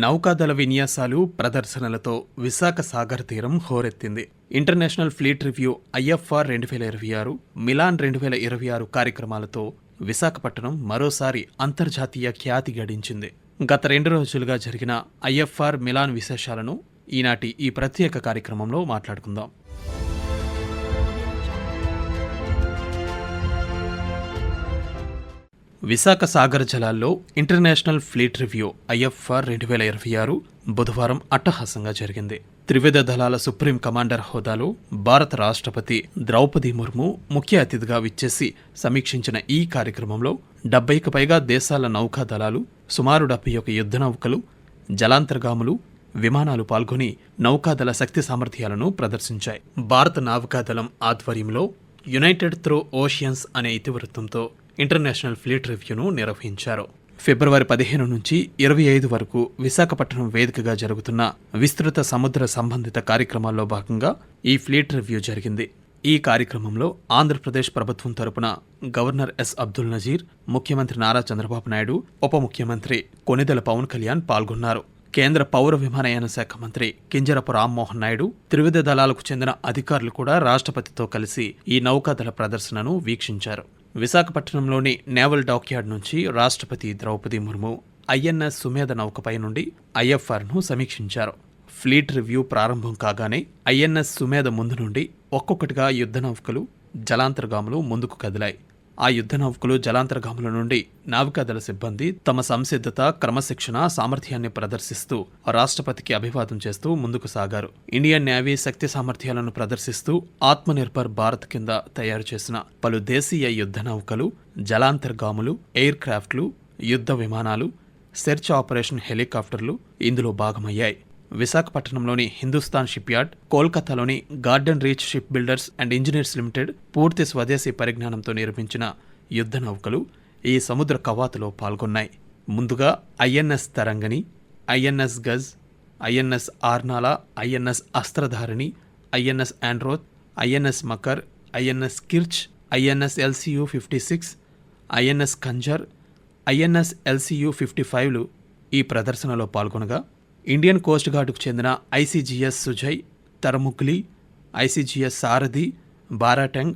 నౌకాదళ విన్యాసాలు, ప్రదర్శనలతో విశాఖ సాగర్ తీరం హోరెత్తింది. International fleet review IFR 2026, Milan 2026 కార్యక్రమాలతో విశాఖపట్నం మరోసారి అంతర్జాతీయ ఖ్యాతి గడించింది. గత 2 రోజులుగా జరిగిన IFR మిలాన్ విశేషాలను ఈనాటి ఈ ప్రత్యేక కార్యక్రమంలో మాట్లాడుకుందాం. విశాఖ సాగర్ జలాల్లో ఇంటర్నేషనల్ ఫ్లీట్ రివ్యూ IFR 2026 బుధవారం అట్టహాసంగా జరిగింది. త్రివిధ దళాల సుప్రీం కమాండర్ హోదాలో భారత రాష్ట్రపతి ద్రౌపది ముర్ము ముఖ్య అతిథిగా విచ్చేసి సమీక్షించిన ఈ కార్యక్రమంలో 70కి పైగా దేశాల నౌకా దళాలు, సుమారు 71 యుద్ధ నౌకలు, జలాంతర్గాములు, విమానాలు పాల్గొని నౌకాదళ శక్తి సామర్థ్యాలను ప్రదర్శించాయి. భారత నావికాదళం ఆధ్వర్యంలో యునైటెడ్ త్రూ ఓషియన్స్ అనే ఇతివృత్తంతో ఇంటర్నేషనల్ ఫ్లీట్ రివ్యూను నిర్వహించారు. ఫిబ్రవరి 15 నుంచి 25 వరకు విశాఖపట్నం వేదికగా జరుగుతున్న విస్తృత సముద్ర సంబంధిత కార్యక్రమాల్లో భాగంగా ఈ ఫ్లీట్ రివ్యూ జరిగింది. ఈ కార్యక్రమంలో ఆంధ్రప్రదేశ్ ప్రభుత్వం తరపున గవర్నర్ ఎస్ అబ్దుల్ నజీర్, ముఖ్యమంత్రి నారా చంద్రబాబు నాయుడు, ఉప ముఖ్యమంత్రి కొణిదెల పవన్ కళ్యాణ్ పాల్గొన్నారు. కేంద్ర పౌర విమానయాన శాఖ మంత్రి కింజరపు రామ్మోహన్ నాయుడు, త్రివిధ దళాలకు చెందిన అధికారులు కూడా రాష్ట్రపతితో కలిసి ఈ నౌకాదళ ప్రదర్శనను వీక్షించారు. విశాఖపట్నంలోని నేవల్ డాక్యార్డ్ నుంచి రాష్ట్రపతి ద్రౌపది ముర్ము INS సుమేధ నౌకపై నుండి IFRను సమీక్షించారు. ఫ్లీట్ రివ్యూ ప్రారంభం కాగానే INS సుమేధ ముందు నుండి ఒక్కొక్కటిగా యుద్ధ నౌకలు, జలాంతర్గాములు ముందుకు కదిలాయి. ఆ యుద్ధ నౌకలు, జలాంతర్గాముల నుండి నావికాదళ సిబ్బంది తమ సంసిద్ధత, క్రమశిక్షణ, సామర్థ్యాన్ని ప్రదర్శిస్తూ రాష్ట్రపతికి అభివాదం చేస్తూ ముందుకు సాగారు. ఇండియన్ నేవీ శక్తి సామర్థ్యాలను ప్రదర్శిస్తూ ఆత్మనిర్భర్ భారత్ కింద తయారు చేసిన పలు దేశీయ యుద్ధ నౌకలు, జలాంతర్గాములు, ఎయిర్ క్రాఫ్ట్లు, యుద్ధ విమానాలు, సెర్చ్ ఆపరేషన్ హెలికాప్టర్లు ఇందులో భాగమయ్యాయి. విశాఖపట్నంలోని హిందుస్థాన్ షిప్యార్డ్, కోల్కతాలోని Garden Reach Ship Builders and Engineers Limited పూర్తి స్వదేశీ పరిజ్ఞానంతో నిర్మించిన యుద్ధ నౌకలు ఈ సముద్ర కవాతులో పాల్గొన్నాయి. ముందుగా INS తరంగిణి, INS గజ్, INS ఆర్నాలా, INS అస్త్రధారిణి, INS Androth, INS Makar, INS కిర్చ్, INS LCU 56, INS ఖంజర్, INS LCU 55లు ఈ ప్రదర్శనలో పాల్గొనగా, ఇండియన్ కోస్ట్ గార్డుకు చెందిన ICGS సుజయ్, తరముక్లి, ICGS సారథి, బారాటంగ్,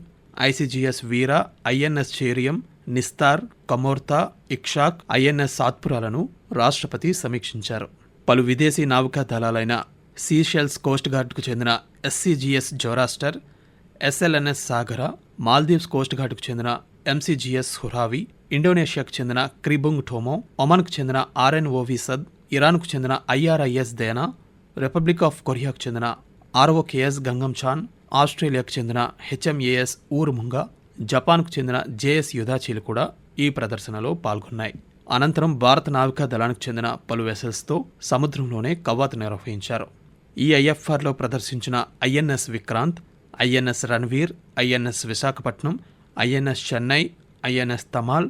ICGS వీర, INS చేరియం, నిస్తార్, కమోర్తా, ఇక్షాక్, INS సాత్పురాలను రాష్ట్రపతి సమీక్షించారు. పలు విదేశీ నావికా దళాలైన సీషెల్స్ కోస్ట్ గార్డుకు చెందిన SCGS జోరాస్టర్, SLNS సాగర, మాల్దీవ్స్ కోస్ట్ గార్డుకు చెందిన MCGS హురావి, ఇండోనేషియాకు చెందిన క్రిబుంగ్ టోమో, ఒమన్కు చెందిన RNOV సద్, ఇరాన్కు చెందిన IRIS దేనా, రిపబ్లిక్ ఆఫ్ కొరియాకు చెందిన ROKS గంగంచాన్, ఆస్ట్రేలియాకు చెందిన HMAS ఊరుముంగా, జపాన్కు చెందిన JS యుధాచీలు కూడా ఈ ప్రదర్శనలో పాల్గొన్నాయి. అనంతరం భారత నావికా దళానికి చెందిన పలు వెసల్స్తో సముద్రంలోనే కవాతు నిర్వహించారు. ఈ IFRలో ప్రదర్శించిన INS Vikrant, INS Ranveer, INS Visakhapatnam, INS Chennai, INS Tamal,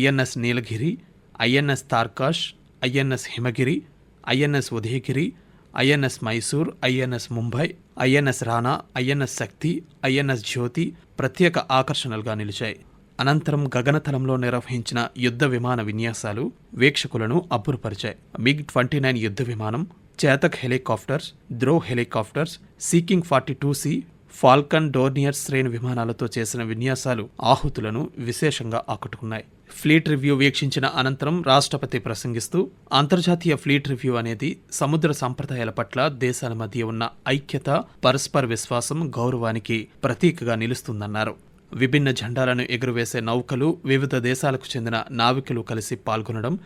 INS నీలగిరి, INS తార్కాష్, INS హిమగిరి, INS Udayagiri, INS Mysore, INS Mumbai, INS రానా, INS శక్తి, INS జ్యోతి ప్రత్యేక ఆకర్షణలుగా నిలిచాయి. అనంతరం గగనతలంలో నిర్వహించిన యుద్ధ విమాన విన్యాసాలు వీక్షకులను అబ్బురపరిచాయి. MiG-29 యుద్ధ విమానం, Chetak helicopters, Dhruv helicopters, seeking 42C, Falcon, Dornier శ్రేణి విమానాలతో చేసిన విన్యాసాలు ఆహుతులను విశేషంగా ఆకట్టుకున్నాయి. ఫ్లీట్ రివ్యూ వీక్షించిన అనంతరం రాష్ట్రపతి ప్రసంగిస్తూ, అంతర్జాతీయ ఫ్లీట్ రివ్యూ అనేది సముద్ర సంప్రదాయాల పట్ల దేశాల మధ్య ఉన్న ఐక్యత, పరస్పర విశ్వాసం, గౌరవానికి ప్రతీకగా నిలుస్తుందన్నారు. విభిన్న జెండాలను ఎగురవేసే నౌకలు, వివిధ దేశాలకు చెందిన నావికులు కలిసి పాల్గొనడం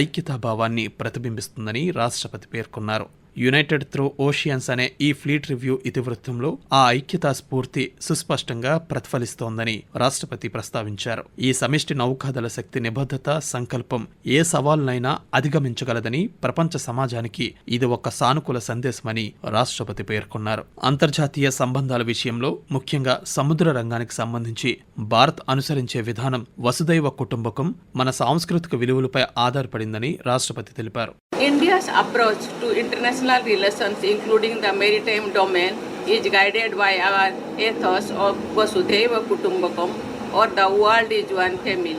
ఐక్యతాభావాన్ని ప్రతిబింబిస్తుందని రాష్ట్రపతి పేర్కొన్నారు. యునైటెడ్ త్రూ ఓషియన్స్ అనే ఈ ఫ్లీట్ రివ్యూ ఇతివృత్తంలో ఆ ఐక్యతా స్ఫూర్తి సుస్పష్టంగా ప్రతిఫలిస్తోందని రాష్ట్రపతి ప్రస్తావించారు. ఈ సమిష్టి నౌకాదళ శక్తి నిబద్ధత, సంకల్పం ఏ సవాలునైనా అధిగమించగలదని ప్రపంచ సమాజానికి ఇది ఒక సానుకూల సందేశమని రాష్ట్రపతి పేర్కొన్నారు. అంతర్జాతీయ సంబంధాల విషయంలో ముఖ్యంగా సముద్ర రంగానికి సంబంధించి భారత్ అనుసరించే విధానం వసుదైవ కుటుంబకం, మన సాంస్కృతిక విలువలపై ఆధారపడిందని రాష్ట్రపతి తెలిపారు. India's approach to international relations, including the maritime domain, is guided by our ethos of Vasudhaiva Kutumbakam, or the world is one family.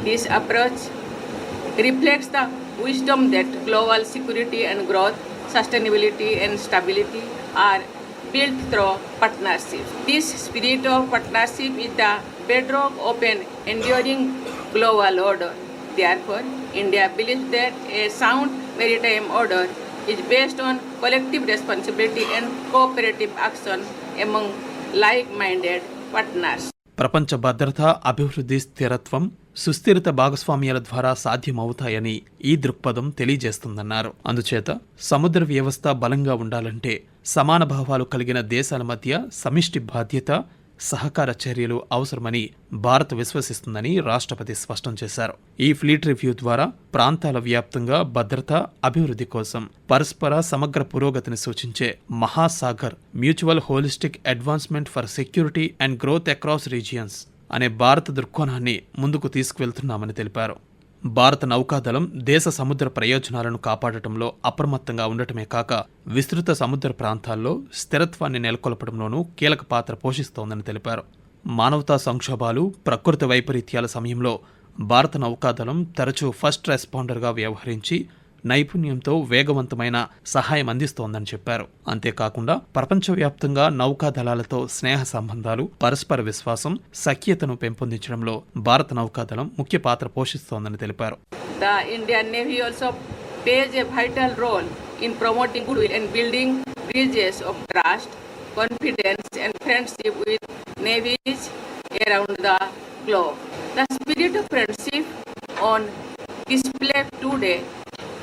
This approach reflects the wisdom that global security and growth, sustainability and stability are built through partnership. This spirit of partnership is the bedrock of an enduring global order. Therefore, India believes that a sound maritime order is based on collective responsibility and cooperative action among like-minded partners. ప్రపంచ భద్రత, అభివృద్ధి, స్థిరత్వం, సుస్థిరత భాగస్వామ్యాల ద్వారా సాధ్యమవుతాయని ఈ దృక్పథం తెలియజేస్తుందన్నారు. అందుచేత సముద్ర వ్యవస్థ బలంగా ఉండాలంటే సమాన భావాలు కలిగిన దేశాల మధ్య సమిష్టి బాధ్యత, సహకార చర్యలు అవసరమని భారత్ విశ్వసిస్తుందని రాష్ట్రపతి స్పష్టం చేశారు. ఈ ఫ్లీట్ రివ్యూ ద్వారా ప్రాంతాల వ్యాప్తంగా భద్రత, అభివృద్ధి కోసం పరస్పర సమగ్ర పురోగతిని సూచించే Mahasagar mutual holistic advancement for security and growth across regions అనే భారత దృక్కోణాన్ని ముందుకు తీసుకువెళ్తున్నామని తెలిపారు. భారత నౌకాదళం దేశ సముద్ర ప్రయోజనాలను కాపాడటంలో అప్రమత్తంగా ఉండటమే కాక విస్తృత సముద్ర ప్రాంతాల్లో స్థిరత్వాన్ని నెలకొల్పడంలోనూ కీలక పాత్ర పోషిస్తోందని తెలిపారు. మానవతా సంక్షోభాలు, ప్రకృతి వైపరీత్యాల సమయంలో భారత నౌకాదళం తరచూ ఫస్ట్ రెస్పాండర్గా వ్యవహరించి నైపుణ్యంతో వేగవంతమైన సహాయం అందిస్తోందని చెప్పారు. అంతేకాకుండా ప్రపంచవ్యాప్తంగా నౌకాదళాలతో స్నేహ సంబంధాలు, పరస్పర విశ్వాసం, సఖ్యతను పెంపొందించడంలో భారత నౌకాదళం ముఖ్య పాత్ర పోషిస్తోందని తెలిపారు. The Indian Navy also plays a vital role in promoting goodwill and building bridges of trust, confidence and friendship with navies around the globe. The spirit of friendship on display today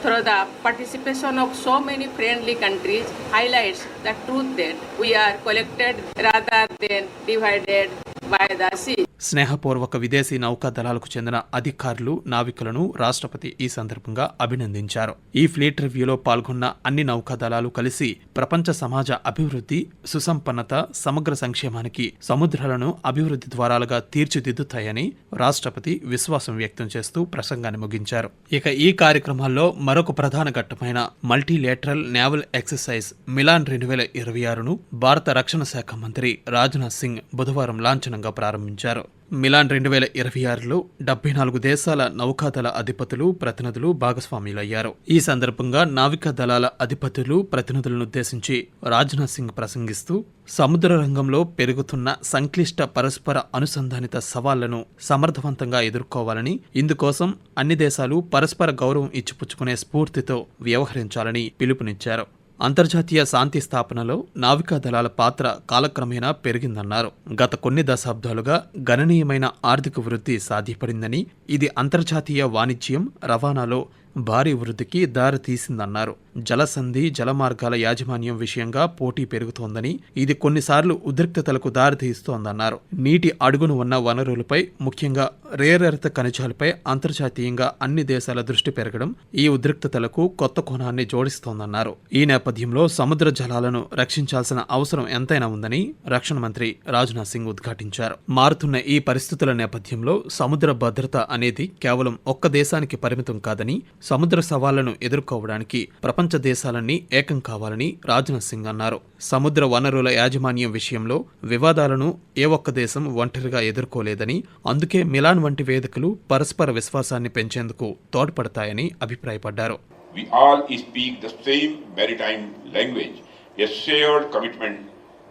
through the participation of so many friendly countries highlights the truth that we are connected rather than divided by the sea. స్నేహపూర్వక విదేశీ నౌకాదళాలకు చెందిన అధికారులు, నావికులను రాష్ట్రపతి ఈ సందర్భంగా అభినందించారు. ఈ fleet రివ్యూలో పాల్గొన్న అన్ని నౌకాదళాలు కలిసి ప్రపంచ సమాజ అభివృద్ధి, సుసంపన్నత, సమగ్ర సంక్షేమానికి సముద్రాలను అభివృద్ధి ద్వారాలుగా తీర్చిదిద్దుతాయని రాష్ట్రపతి విశ్వాసం వ్యక్తం చేస్తూ ప్రసంగాన్ని ముగించారు. ఇక ఈ కార్యక్రమాల్లో మరొక ప్రధాన ఘట్టమైన మల్టీలేటరల్ నేవల్ ఎక్సర్సైజ్ మిలాన్ 2026ను భారత రక్షణ శాఖ మంత్రి రాజ్నాథ్ సింగ్ బుధవారం లాంఛనంగా ప్రారంభించారు. మిలాన్ 2026లో 74 దేశాల నౌకాదళ అధిపతులు, ప్రతినిధులు భాగస్వాములయ్యారు. ఈ సందర్భంగా నావికా దళాల అధిపతులు, ప్రతినిధులనుద్దేశించి రాజ్నాథ్ సింగ్ ప్రసంగిస్తూ సముద్ర రంగంలో పెరుగుతున్న సంక్లిష్ట పరస్పర అనుసంధానిత సవాళ్లను సమర్థవంతంగా ఎదుర్కోవాలని, ఇందుకోసం అన్ని దేశాలు పరస్పర గౌరవం ఇచ్చిపుచ్చుకునే స్ఫూర్తితో వ్యవహరించాలని పిలుపునిచ్చారు. అంతర్జాతీయ శాంతి స్థాపనలో నావికా దళాల పాత్ర కాలక్రమేణా పెరిగిందన్నారు. గత కొన్ని దశాబ్దాలుగా గణనీయమైన ఆర్థిక వృద్ధి సాధ్యపడిందని, ఇది అంతర్జాతీయ వాణిజ్యం, రవాణాలో భారీ వృద్ధికి దారి తీసిందన్నారు. జలసంధి, జలమార్గాల యాజమాన్యం విషయంగా పోటీ పెరుగుతోందని, ఇది కొన్నిసార్లు ఉద్రిక్తతలకు దారితీస్తోందన్నారు. నీటి అడుగున ఉన్న వనరులపై, ముఖ్యంగా రేర్ ఎర్త్ ఖనిజాలపై అంతర్జాతీయంగా అన్ని దేశాల దృష్టి పెరగడం ఈ ఉద్రిక్తతలకు కొత్త కోణాన్ని జోడిస్తోందన్నారు. ఈ నేపథ్యంలో సముద్ర జలాలను రక్షించాల్సిన అవసరం ఎంతైనా ఉందని రక్షణ మంత్రి రాజ్నాథ్ సింగ్ ఉద్ఘాటించారు. మారుతున్న ఈ పరిస్థితుల నేపథ్యంలో సముద్ర భద్రత అనేది కేవలం ఒక్క దేశానికి పరిమితం కాదని, సముద్ర సవాళ్లను ఎదుర్కోవడానికి ప్రపంచ దేశాలన్నీ ఏకం కావాలని రాజ్నాథ్ సింగ్ అన్నారు. సముద్ర వనరుల యాజమాన్యం విషయంలో వివాదాలను ఏ ఒక్క దేశం ఒంటరిగా ఎదుర్కోలేదని, అందుకే మిలాన్ వంటి వేదికలు పరస్పర విశ్వాసాన్ని పెంచేందుకు తోడ్పడతాయని అభిప్రాయపడ్డారు. We all speak the same maritime language, a shared commitment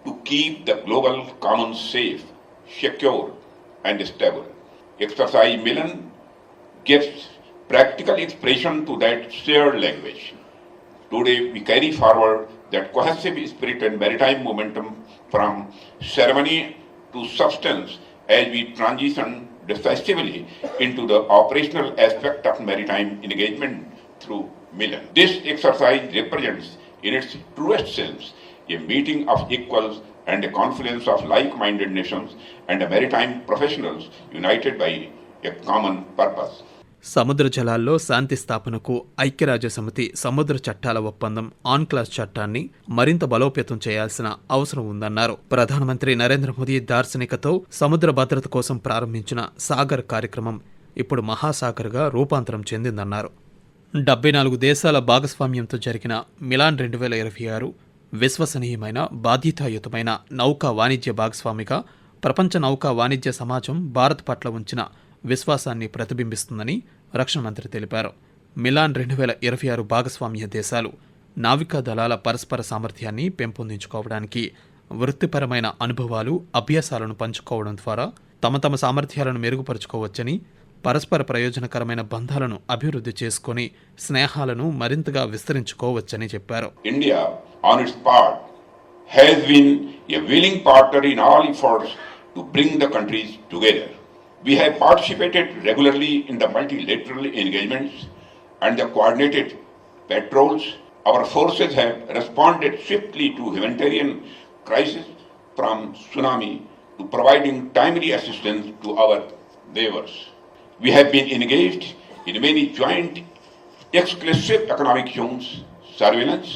to keep the global commons safe, secure and stable. Exercise Milan gives practical expression to that shared language. Today we carry forward that cohesive spirit and maritime momentum from ceremony to substance as we transition decisively into the operational aspect of maritime engagement through Milan. This exercise represents in its truest sense a meeting of equals and a confluence of like-minded nations and maritime professionals united by a common purpose. సముద్ర జలాల్లో శాంతి స్థాపనకు ఐక్యరాజ్యసమితి సముద్ర చట్టాల ఒప్పందం ఆన్క్లాస్ చట్టాన్ని మరింత బలోపేతం చేయాల్సిన అవసరం ఉందన్నారు. ప్రధానమంత్రి నరేంద్ర మోదీ దార్శనికతో సముద్ర భద్రత కోసం ప్రారంభించిన సాగర్ కార్యక్రమం ఇప్పుడు మహాసాగర్గా రూపాంతరం చెందిందన్నారు. 74 దేశాల భాగస్వామ్యంతో జరిగిన మిలాన్ 2026 విశ్వసనీయమైన, బాధ్యతాయుతమైన నౌకా వాణిజ్య భాగస్వామిగా ప్రపంచ నౌకా వాణిజ్య సమాజం భారత్ పట్ల ఉంచిన విశ్వాసాన్ని ప్రతిబింబిస్తుందని రక్షణ మంత్రి తెలిపారు. మిలాన్ 2026 భాగస్వామ్య దేశాలు నావికా దళాల పరస్పర సామర్థ్యాన్ని పెంపొందించుకోవడానికి వృత్తిపరమైన అనుభవాలు, అభ్యాసాలను పంచుకోవడం ద్వారా తమ సామర్థ్యాలను మెరుగుపరుచుకోవచ్చని, పరస్పర ప్రయోజనకరమైన బంధాలను అభివృద్ధి చేసుకుని స్నేహాలను మరింతగా విస్తరించుకోవచ్చని చెప్పారు. India, on its part, has been a willing partner in all efforts to bring the countries together. We have participated regularly in the multilateral engagements and the coordinated patrols. Our forces have responded swiftly to humanitarian crises, from tsunami to providing timely assistance to our neighbors. We have been engaged in many joint exclusive economic zones, surveillance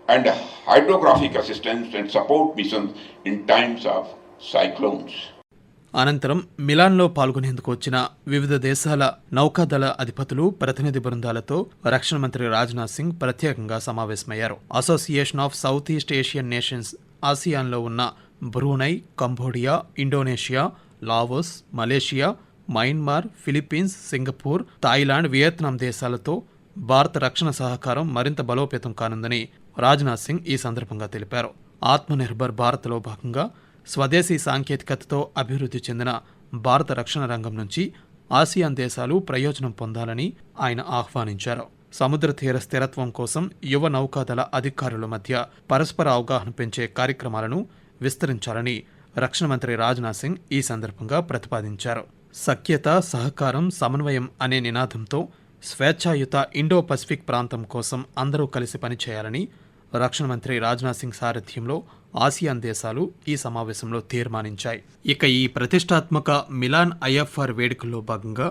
and hydrographic assistance and support missions in times of cyclones. అనంతరం మిలాన్లో పాల్గొనేందుకు వచ్చిన వివిధ దేశాల నౌకాదళ అధిపతులు, ప్రతినిధి బృందాలతో రక్షణ మంత్రి రాజ్నాథ్ సింగ్ ప్రత్యేకంగా సమావేశమయ్యారు. Association of South East Asian Nations ఆసియాన్లో ఉన్న Brunei, Cambodia, Indonesia, Laos, Malaysia, Myanmar, Philippines, Singapore, Thailand, Vietnam దేశాలతో భారత రక్షణ సహకారం మరింత బలోపేతం కానుందని రాజ్నాథ్ సింగ్ ఈ సందర్భంగా తెలిపారు. ఆత్మనిర్భర్ భారత్లో భాగంగా స్వదేశీ సాంకేతికతతో అభివృద్ధి చెందిన భారత రక్షణ రంగం నుంచి ఆసియాన్ దేశాలు ప్రయోజనం పొందాలని ఆయన ఆహ్వానించారు. సముద్ర తీర స్థిరత్వం కోసం యువ నౌకాదళ అధికారుల మధ్య పరస్పర అవగాహన పెంచే కార్యక్రమాలను విస్తరించాలని రక్షణ మంత్రి రాజ్నాథ్ సింగ్ ఈ సందర్భంగా ప్రతిపాదించారు. సఖ్యత, సహకారం, సమన్వయం అనే నినాదంతో స్వేచ్ఛాయుత ఇండో పసిఫిక్ ప్రాంతం కోసం అందరూ కలిసి పనిచేయాలని రక్షణ మంత్రి రాజ్నాథ్ సింగ్ సారథ్యంలో ఆసియాన్ దేశాలు ఈ సమావేశంలో తీర్మానించాయి. ఇక ఈ ప్రతిష్టాత్మక మిలాన్ ఐఎఫ్ఆర్ వేడుకల్లో భాగంగా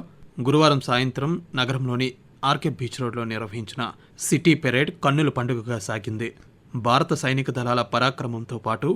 గురువారం సాయంత్రం నగరంలోని ఆర్కే బీచ్ రోడ్లో నిర్వహించిన సిటీ పెరేడ్ కన్నుల పండుగగా సాగింది. భారత సైనిక దళాల పరాక్రమంతో పాటు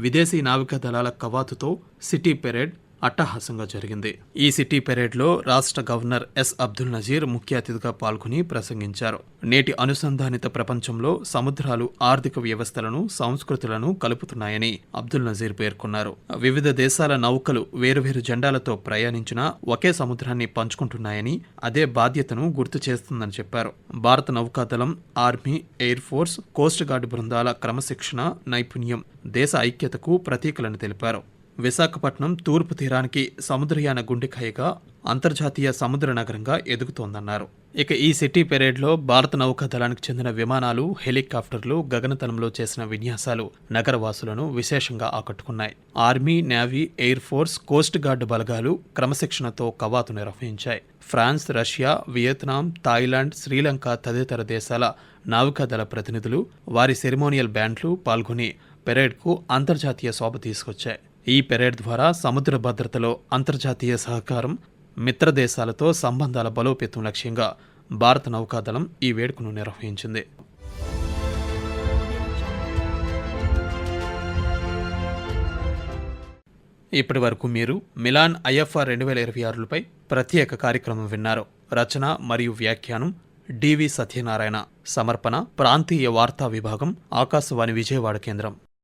విదేశీ నావికా దళాల కవాతుతో సిటీ పెరేడ్ అట్టహాసంగా జరిగింది. ఈ సిటీ పెరేడ్లో రాష్ట్ర గవర్నర్ ఎస్ అబ్దుల్ నజీర్ ముఖ్య అతిథిగా పాల్గొని ప్రసంగించారు. నేటి అనుసంధానిత ప్రపంచంలో సముద్రాలు ఆర్థిక వ్యవస్థలను, సంస్కృతులను కలుపుతున్నాయని అబ్దుల్ నజీర్ పేర్కొన్నారు. వివిధ దేశాల నౌకలు వేరువేరు జెండాలతో ప్రయాణించినా ఒకే సముద్రాన్ని పంచుకుంటున్నాయని, అదే బాధ్యతను గుర్తు చేస్తుందని చెప్పారు. భారత నౌకాదళం, army, air force, coast guard బృందాల క్రమశిక్షణ, నైపుణ్యం దేశ ఐక్యతకు ప్రతీకలని తెలిపారు. విశాఖపట్నం తూర్పు తీరానికి సముద్రయాన గుండెకాయగా అంతర్జాతీయ సముద్ర నగరంగా ఎదుగుతోందన్నారు. ఇక ఈ సిటీ పెరేడ్లో భారత నౌకాదళానికి చెందిన విమానాలు, హెలికాప్టర్లు గగనతలంలో చేసిన విన్యాసాలు నగరవాసులను విశేషంగా ఆకట్టుకున్నాయి. Army, navy, air force, coast guard బలగాలు క్రమశిక్షణతో కవాతు నిర్వహించాయి. France, Russia, Vietnam, Thailand, Sri Lanka తదితర దేశాల నావికాదళ ప్రతినిధులు, వారి సెరిమోనియల్ బ్యాండ్లు పాల్గొని పెరేడ్కు అంతర్జాతీయ శోభ తీసుకొచ్చాయి. ఈ పెరేడ్ ద్వారా సముద్ర భద్రతలో అంతర్జాతీయ సహకారం, మిత్రదేశాలతో సంబంధాల బలోపేతం లక్ష్యంగా భారత నౌకాదళం ఈ వేడుకను నిర్వహించింది. ఇప్పటి వరకు మీరు మిలాన్ ఐఎఫ్ఆర్ 2026పై ప్రత్యేక కార్యక్రమం విన్నారు. రచన మరియు వ్యాఖ్యానం డివి సత్యనారాయణ. సమర్పణ ప్రాంతీయ వార్తా విభాగం, ఆకాశవాణి విజయవాడ కేంద్రం.